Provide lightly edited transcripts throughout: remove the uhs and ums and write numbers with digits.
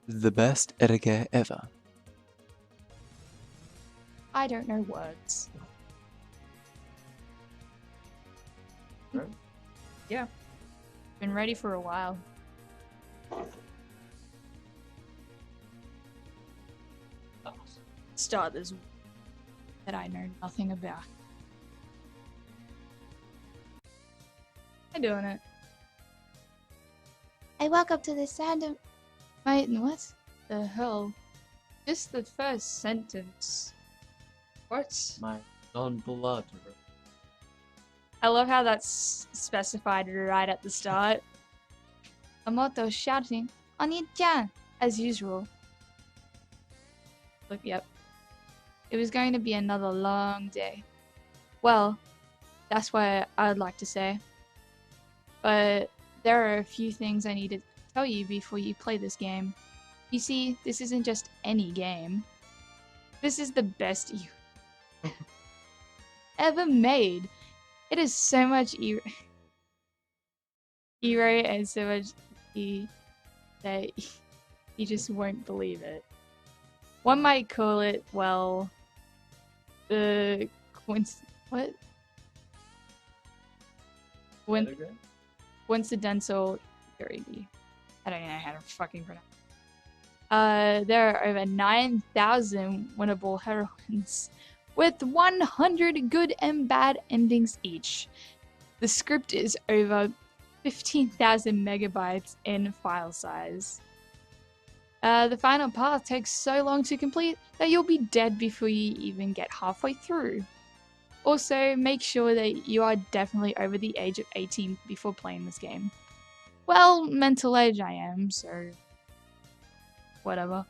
The best Eroge ever. I don't know words. Right? Yeah. Been ready for a while. Start this that I know nothing about. I'm doing it. I woke up to the sound of my what the hell? Just the first sentence. What? My non-blood. I love how that's specified right at the start. Amoto shouting, "Oni-chan!" as usual. Look, yep. It was going to be another long day. Well, that's what I'd like to say. But there are a few things I need to tell you before you play this game. You see, this isn't just any game. This is the best you ever made. It is so much hero and so much that you just won't believe it. One might call it, well, the what? Coincidental theory. I don't know how to fucking pronounce. There are over 9,000 winnable heroines, with 100 good and bad endings each. The script is over 15,000 megabytes in file size. The final path takes so long to complete that you'll be dead before you even get halfway through. Also, make sure that you are definitely over the age of 18 before playing this game. Well, mental age I am, so whatever.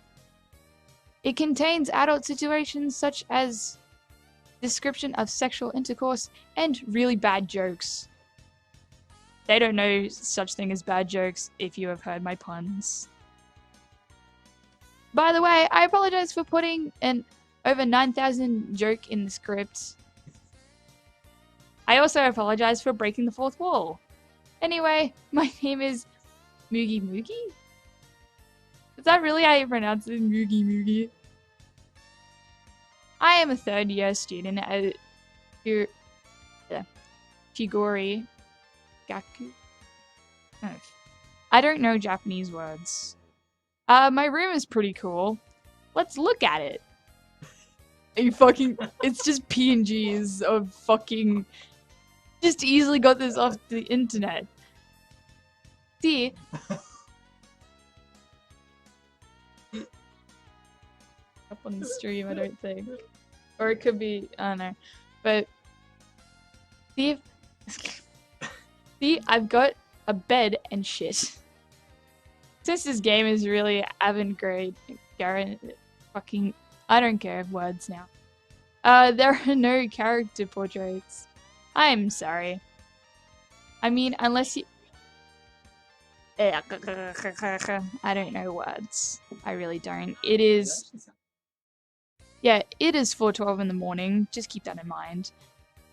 It contains adult situations such as description of sexual intercourse and really bad jokes. They don't know such thing as bad jokes if you have heard my puns. By the way, I apologize for putting an over 9,000 joke in the script. I also apologize for breaking the fourth wall. Anyway, my name is Moogie Moogie? Is that really how you pronounce it? Moogie Moogie? I am a third-year student at Fugori Gaku. I don't know Japanese words. My room is pretty cool. Let's look at it. You fucking... It's just PNGs of fucking... Just easily got this off the internet. See? Up on the stream, I don't think. Or it could be... I don't know. But... See? See? I've got a bed and shit. Since this game is really avant-garde, fucking... I don't care of words now. There are no character portraits. I'm sorry. I mean, unless you... I don't know words. I really don't. It is... Yeah, it is 4:12 in the morning. Just keep that in mind.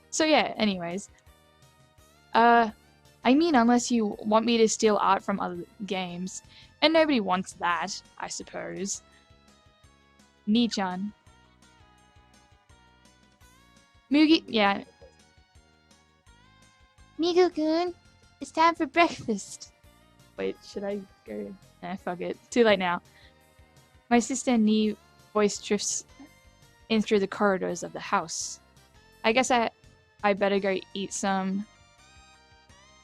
So yeah, anyways. I mean, unless you want me to steal art from other games. And nobody wants that, I suppose. Ni-chan. Mugi, yeah. Migu-kun, it's time for breakfast. Wait, should I go? Nah, fuck it. Too late now. My sister Ni voice drifts in through the corridors of the house. I guess I better go eat some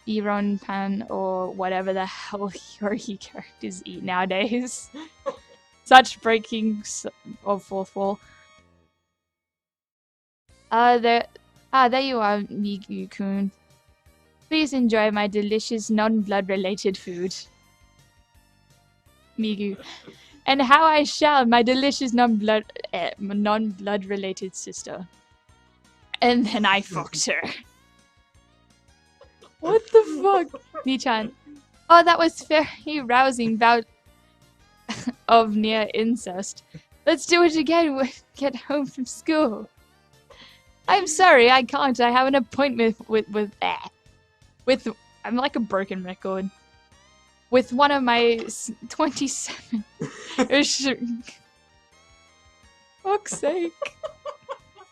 Iron pan or whatever the hell Yori characters eat nowadays. Such breaking of fourth wall. There you are, Migu-kun. Please enjoy my delicious non-blood related food. Migu. And how I shall, my delicious non-blood related sister. And then I fucked her. What the fuck? Ni-chan. Oh, that was very rousing bout of near incest. Let's do it again when we get home from school. I'm sorry, I can't. I have an appointment with I'm like a broken record. with one of my 27. Fuck's sake.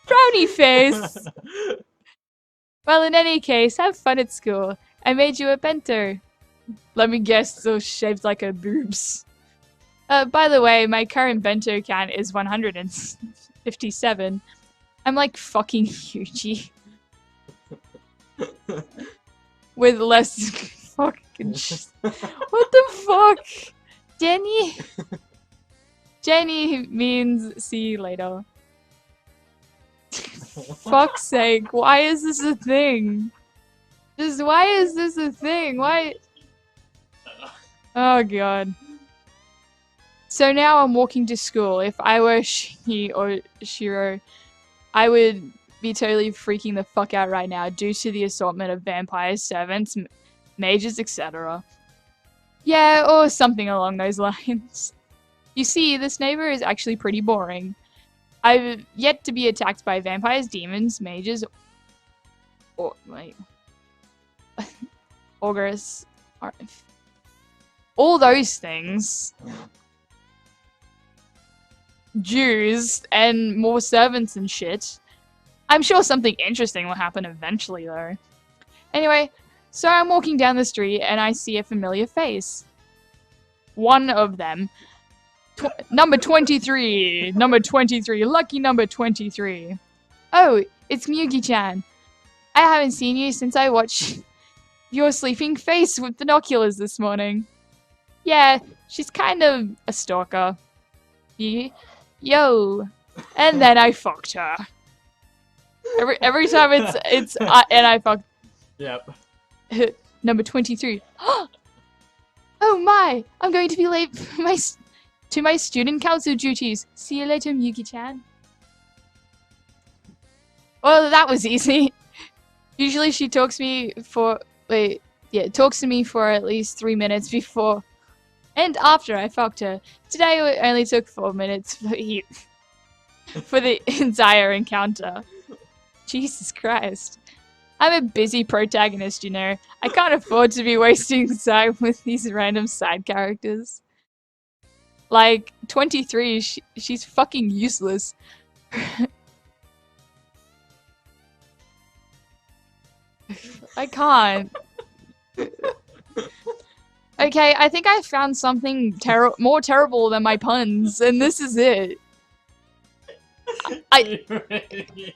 Frowny face. Well, in any case, have fun at school. I made you a bento. Let me guess, those shaped like her boobs. By the way, my current bento count is 157. I'm like fucking huge. With less fucking what the fuck? Jenny? Jenny means see you later. Fuck's sake, why is this a thing? Just why is this a thing? Why? Oh god. So now I'm walking to school. If I were she or Shiro, I would be totally freaking the fuck out right now due to the assortment of vampires, servants, mages, etc. Yeah, or something along those lines. You see, this neighbor is actually pretty boring. I've yet to be attacked by vampires, demons, mages, or like augurs, all those things. Jews and more servants and shit. I'm sure something interesting will happen eventually though. Anyway, so I'm walking down the street and I see a familiar face. One of them. Number 23! Number 23! Lucky number 23! Oh, it's Miyuki-chan. I haven't seen you since I watched your sleeping face with binoculars this morning. Yeah, she's kind of a stalker. Yo. And then I fucked her. Every time it's and I fucked. Yep. Number 23. Oh my! I'm going to be late to my student council duties. See you later, Miyuki-chan. Well, that was easy. Usually she talks to me for at least 3 minutes before and after I fucked her. Today it only took 4 minutes for the entire encounter. Jesus Christ. I'm a busy protagonist, you know. I can't afford to be wasting time with these random side characters. Like, 23, she's fucking useless. I can't. Okay, I think I found something more terrible than my puns, and this is it. I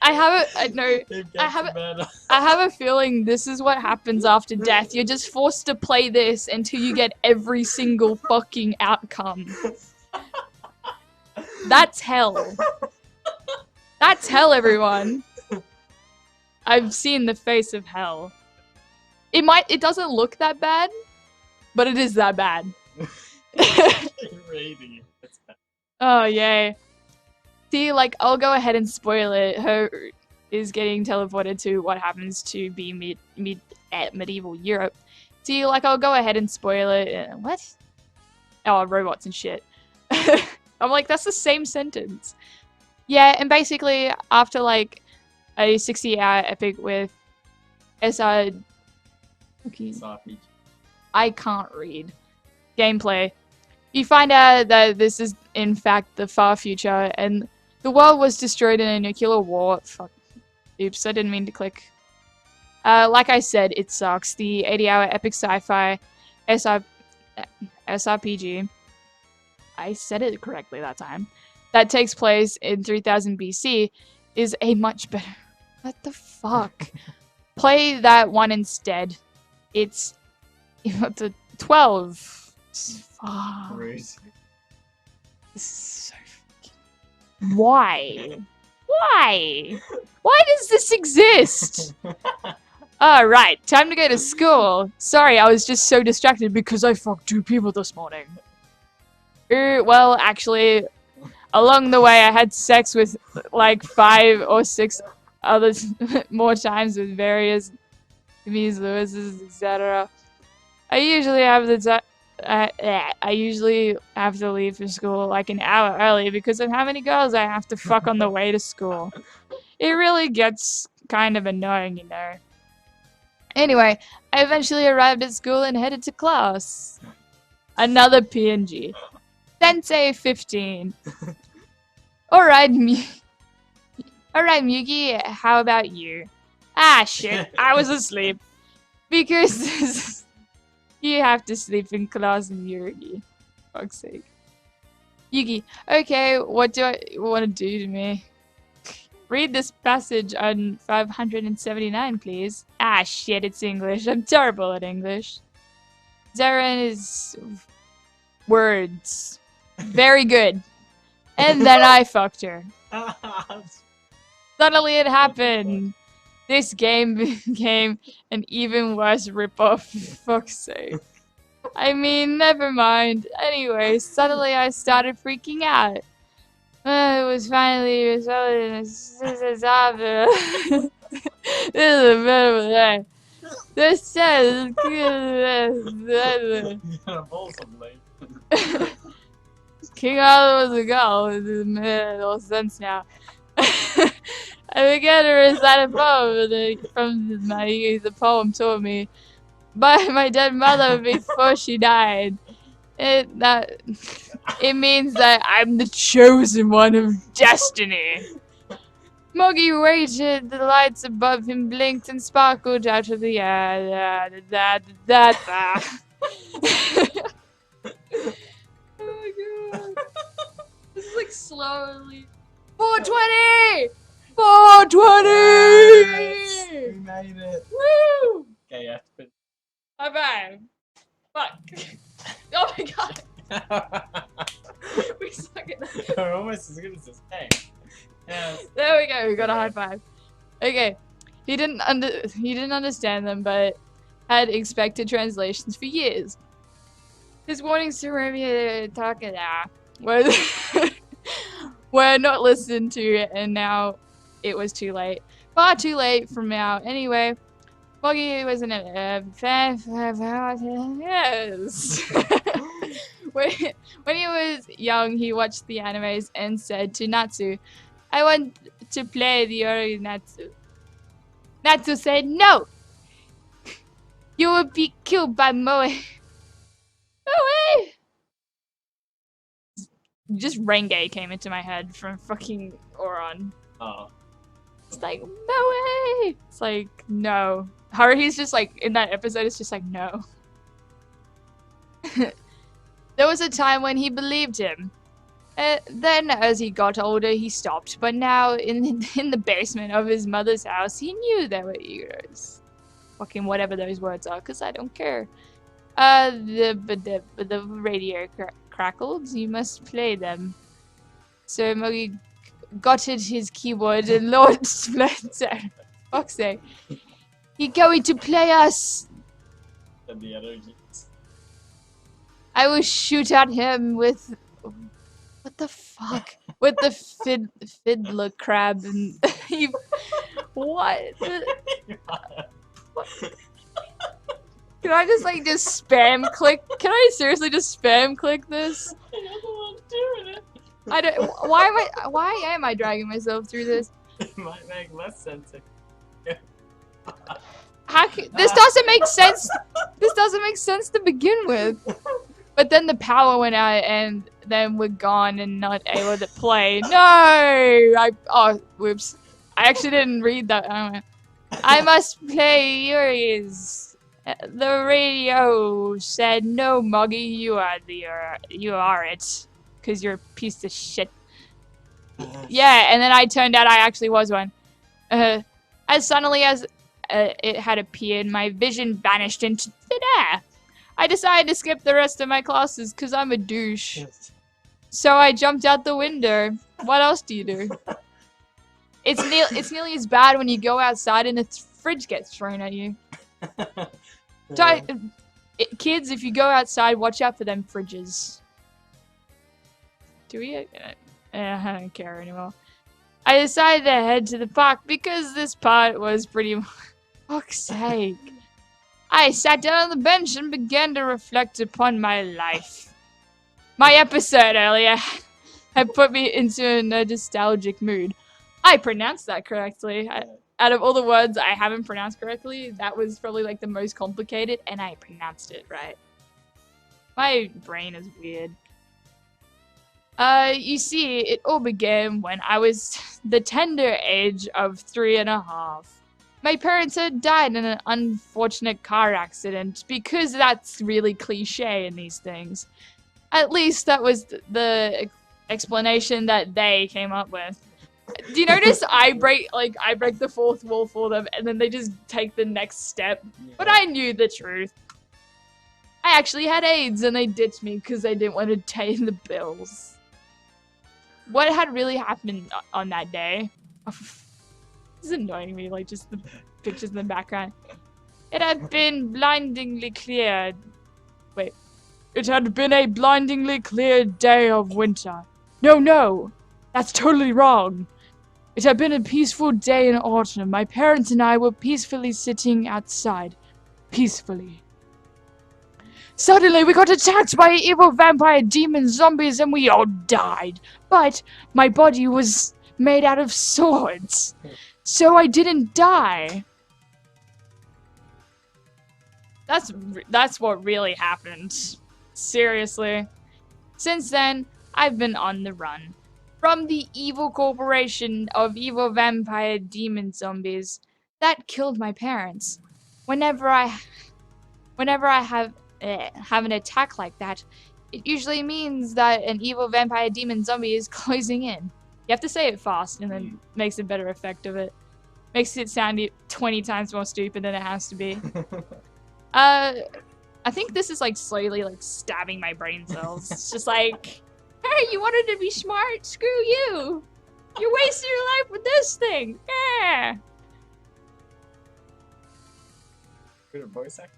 have a feeling this is what happens after death. You're just forced to play this until you get every single fucking outcome. That's hell. That's hell, everyone. I've seen the face of hell. It doesn't look that bad, but it is that bad. Oh, yay. See, like, I'll go ahead and spoil it. Her is getting teleported to what happens to be medieval Europe. See, like, I'll go ahead and spoil it. What? Oh, robots and shit. I'm like, that's the same sentence. Yeah, and basically, after, like, a 60-hour epic with SR... Okay. I can't read. Gameplay. You find out that this is, in fact, the far future, and the world was destroyed in a nuclear war. Fuck. Oops, I didn't mean to click. Like I said, it sucks. The 80-hour epic sci-fi SRPG. I said it correctly that time. That takes place in 3000 BC is a much better... What the fuck? Play that one instead. It's... the 12. Fuck. This is so fucking... Why? Why? Why does this exist? Alright, time to go to school. Sorry, I was just so distracted because I fucked 2 people this morning. Well, actually, along the way I had sex with like 5 or 6 others more times with various Ms. Lewises, etc. I usually have to leave for school like an hour early because of how many girls I have to fuck on the way to school. It really gets kind of annoying, you know. Anyway, I eventually arrived at school and headed to class. Another PNG. Sensei 15. Alright, Alright, Miyuki, how about you? Ah, shit, I was asleep. Because you have to sleep in class in Yugi. Fuck's sake. Yugi, okay, what do you want to do to me? Read this passage on 579, please. Ah, shit, it's English. I'm terrible at English. Zaren is words. Very good. And then I fucked her. Suddenly it happened. This game became an even worse ripoff. Fuck's sake. I mean, never mind. Anyway, suddenly I started freaking out. It was finally resulted in this says King Arthur was a girl. It made all sense now. I began to recite a poem from the poem told me by my dead mother before she died. It means that I'm the chosen one of destiny. Moggy waited, the lights above him blinked and sparkled out of the air. Oh my god. This is like slowly. 420! 420! Yes, we made it. Woo! Okay, yeah. High five. Fuck. Oh my god. We suck at that. We're almost as good as this game. Yes. There we go. We got a high five. Okay. He didn't understand them, but had expected translations for years. His warnings to Romeo Takada were not listened to, and now it was too late. Far too late from now. Anyway, Moggy was an yes. When he was young, he watched the animes and said to Natsu, "I want to play the Eroge Natsu." Natsu said, "No! You will be killed by Moe." Moe! Just Renge came into my head from fucking Oron. Oh. It's like, Moe! It's like, no. Haruhi's just like, in that episode, it's just like, no. There was a time when he believed him. Then, as he got older, he stopped. But now, in the basement of his mother's house, he knew there were heroes. Fucking whatever those words are, because I don't care. The radio crackled. You must play them. So Mogi gutted his keyboard and Lord Splinter. Fuck's sake. He going to play us. And the energy. I will shoot at him with... What the fuck? With the fiddler crab and... What? What? Can I just like spam click? Can I seriously just spam click this? You're the one doing it. I don't. Why am I dragging myself through this? It might make less sense. This doesn't make sense. This doesn't make sense to begin with. But then the power went out, and then we're gone and not able to play. No! Oh, whoops. I actually didn't read that. I must play Yuri's. The radio said, "No, Muggy, you are it, cause you're a piece of shit." Yeah, and then I turned out I actually was one. As suddenly as it had appeared, my vision vanished into thin air. I decided to skip the rest of my classes cause I'm a douche. Yes. So I jumped out the window. What else do you do? It's nearly as bad when you go outside and the fridge gets thrown at you. Kids, if you go outside, watch out for them fridges. Do we? I don't care anymore. I decided to head to the park because this part was pretty... Fuck's sake. I sat down on the bench and began to reflect upon my life. My episode earlier had put me into a nostalgic mood. I pronounced that correctly. Out of all the words I haven't pronounced correctly, that was probably like the most complicated, and I pronounced it right. My brain is weird. You see, it all began when I was the tender age of 3.5. My parents had died in an unfortunate car accident, because that's really cliche in these things. At least that was the explanation that they came up with. Do you notice I break the fourth wall for them, and then they just take the next step? Yeah. But I knew the truth. I actually had AIDS, and they ditched me because they didn't want to pay the bills. What had really happened on that day? This is annoying me, like just the pictures in the background. It had been blindingly clear. Wait. It had been a blindingly clear day of winter. No, that's totally wrong. It had been a peaceful day in autumn. My parents and I were peacefully sitting outside. Peacefully. Suddenly, we got attacked by evil vampire demon zombies and we all died. But my body was made out of swords, so I didn't die. That's what really happened. Seriously. Since then, I've been on the run from the evil corporation of evil vampire demon zombies that killed my parents. Whenever I have an attack like that, it usually means that an evil vampire demon zombie is closing in. You have to say it fast, and then makes a better effect of it. Makes it sound 20 times more stupid than it has to be. I think this is like slowly like stabbing my brain cells. It's just like, hey, you wanted to be smart? Screw you! You're wasting your life with this thing. Yeah. Good at voice acting.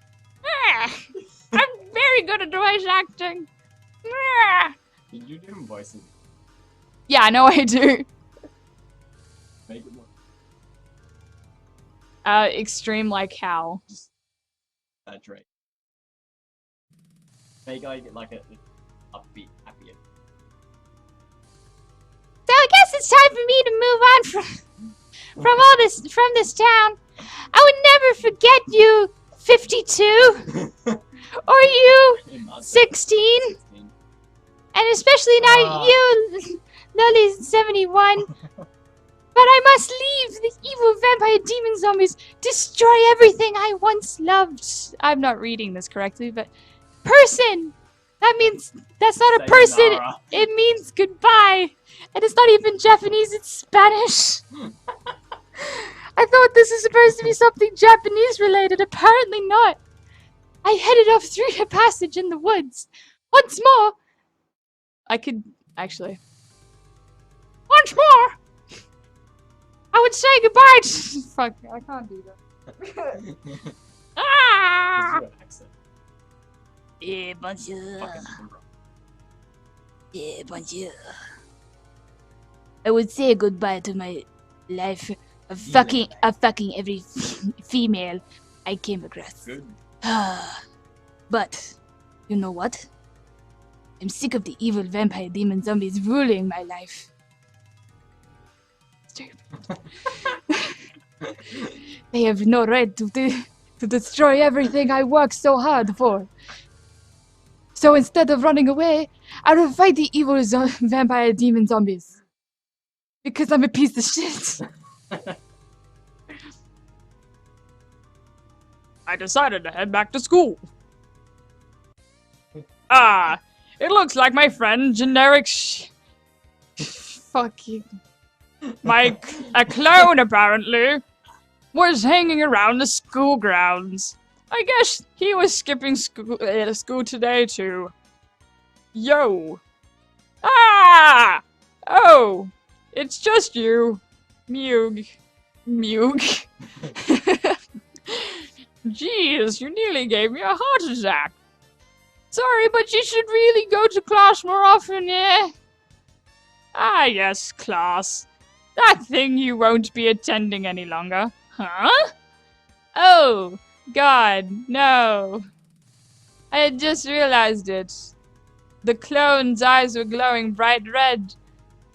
I'm very good at voice acting. Did you do voices? Yeah, I know I do. Make it more. Extreme like how? That's right. Make like a upbeat, happier. So I guess it's time for me to move on from this town. I would never forget you, 52, or you, 16, and especially now you, Lolly, 71. But I must leave the evil vampire demon zombies, destroy everything I once loved. I'm not reading this correctly, but person. That means that's not a person. Sayonara. It means goodbye, and it's not even Japanese. It's Spanish. I thought this is supposed to be something Japanese related. Apparently not. I headed off through a passage in the woods. Once more. I could actually. Once more. I would say goodbye to... Fuck, I can't do that. Ah! What's your accent? Yeah, bonjour. Fucking bro. Yeah, bonjour. I would say goodbye to my life of fucking every female I came across. Good. But, you know what? I'm sick of the evil vampire demon zombies ruling my life. They have no right to destroy everything I worked so hard for. So instead of running away, I will fight the evil vampire demon zombies. Because I'm a piece of shit. I decided to head back to school. It looks like my friend generic fucking... a clone, apparently, was hanging around the school grounds. I guess he was skipping school today, too. Yo. Ah! Oh, it's just you. Mug. Jeez, you nearly gave me a heart attack. Sorry, but you should really go to class more often, yeah? Ah, yes, class. That thing you won't be attending any longer. Huh? Oh, God, no. I had just realized it. The clone's eyes were glowing bright red.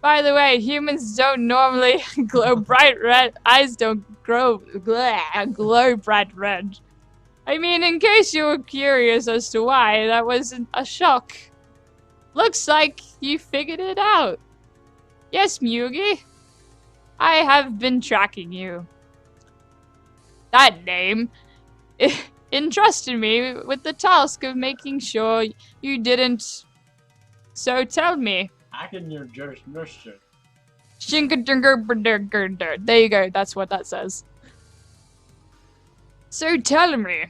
By the way, humans don't normally glow bright red. Eyes don't glow bright red. I mean, in case you were curious as to why, that was a shock. Looks like you figured it out. Yes, Mugi. I have been tracking you. That name entrusted me with the task of making sure you didn't. So tell me. How can you just miss it? There you go, that's what that says. So tell me,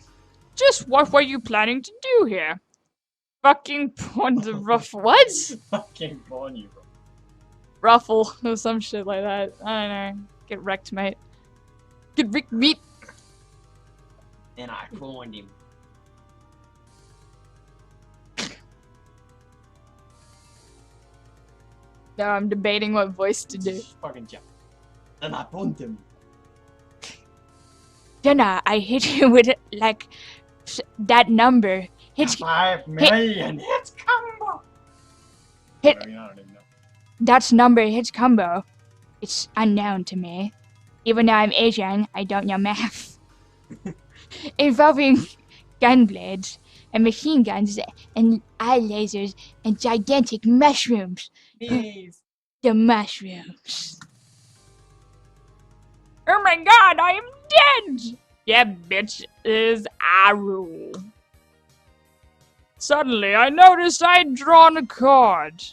just what were you planning to do here? Fucking pawn the rough what? Fucking pawn you, bro. Ruffle or some shit like that. I don't know. Get wrecked, mate. Get wrecked, meat. And I pawned him. Now I'm debating what voice to do. Fucking jump. And I pawned him. Jenna, I hit you with like that number. Hit 5 million hits combo. Hit. I don't even know. That number hits combo. It's unknown to me. Even though I'm Asian, I don't know math. Involving gunblades and machine guns and eye lasers and gigantic mushrooms. Please. The mushrooms. Oh my god, I am dead! Yeah, bitch, is Aru. Suddenly, I noticed I'd drawn a card.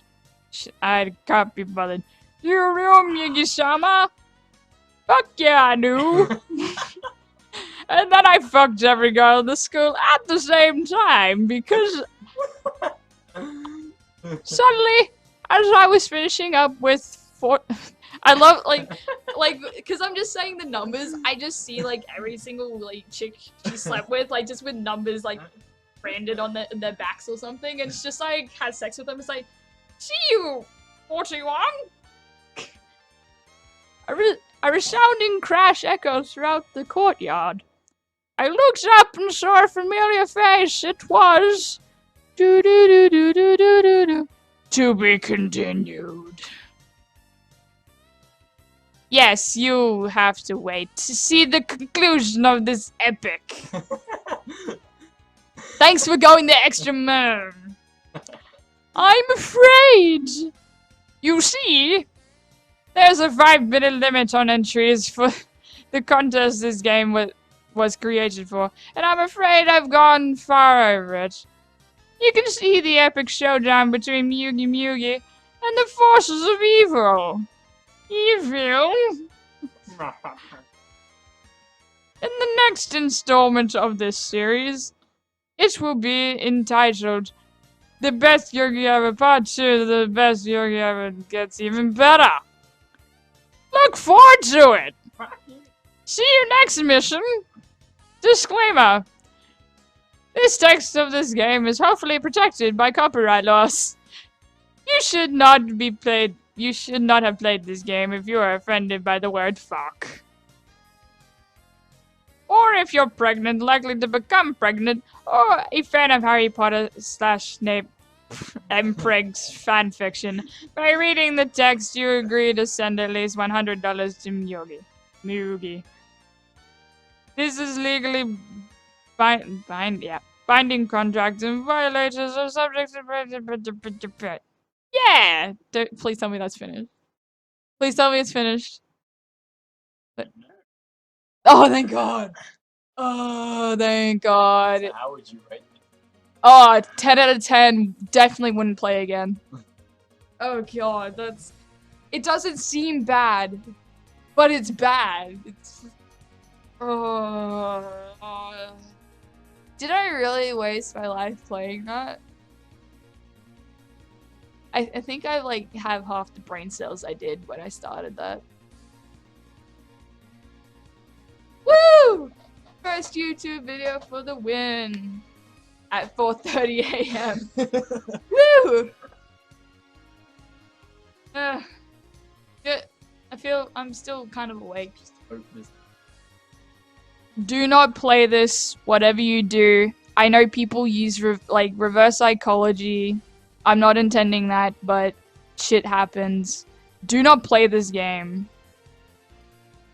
I can't be bothered. You know, Miyagi-sama? Fuck yeah, I knew. And then I fucked every girl in the school at the same time because suddenly, as I was finishing up with I love like, cause I'm just saying the numbers. I just see like every single like chick she slept with, like just with numbers like branded on their backs or something, and it's just like had sex with them. It's like, see you, 41. A resounding crash echoed throughout the courtyard. I looked up and saw a familiar face. It was to be continued. Yes, you have to wait to see the conclusion of this epic. Thanks for going the extra mile. I'm afraid. You see, there's a 5-minute limit on entries for the contest this game was created for, and I'm afraid I've gone far over it. You can see the epic showdown between Mugi and the forces of evil. Evil? In the next installment of this series, it will be entitled The Best Eroge Ever Part 2, The Best Eroge Ever Gets Even Better. Look forward to it! See you next mission! Disclaimer. This text of this game is hopefully protected by copyright laws. You should not have played this game if you are offended by the word fuck. Or if you're pregnant, likely to become pregnant, or a fan of Harry Potter / Snape Mpreg's fanfiction. By reading the text, you agree to send at least $100 to Mugi. This is legally binding contracts and violators are subject to... Yeah! Please tell me that's finished. Please tell me it's finished. Oh, thank God! Oh, thank God. So how would you rate it? Oh, 10 out of 10. Definitely wouldn't play again. Oh, God, that's... It doesn't seem bad, but it's bad. It's... Oh... Did I really waste my life playing that? I think I like have half the brain cells I did when I started that. Woo! First YouTube video for the win at 4:30 a.m. Woo! I feel I'm still kind of awake. Do not play this, whatever you do. I know people use reverse psychology. I'm not intending that, but shit happens. Do not play this game.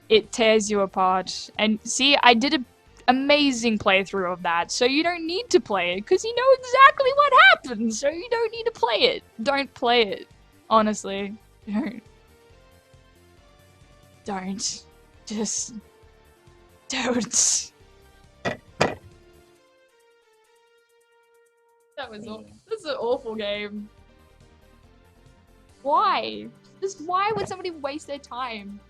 It tears you apart. And see, I did amazing playthrough of that, so you don't need to play it because you know exactly what happens, so you don't need to play it. Don't play it. Honestly. Don't. Just don't. That was awful. This is an awful game. Why? Just why would somebody waste their time?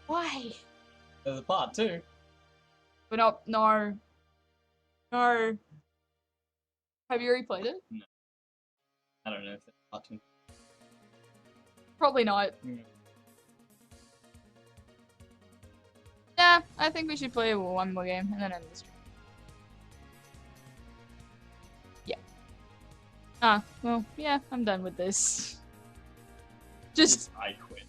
Why? There's a part 2. But no. No. Have you already played it? No. I don't know if there's a part 2. Probably not. Yeah, I think we should play one more game and then end the stream. Yeah. Ah, well, yeah, I'm done with this. Just I quit.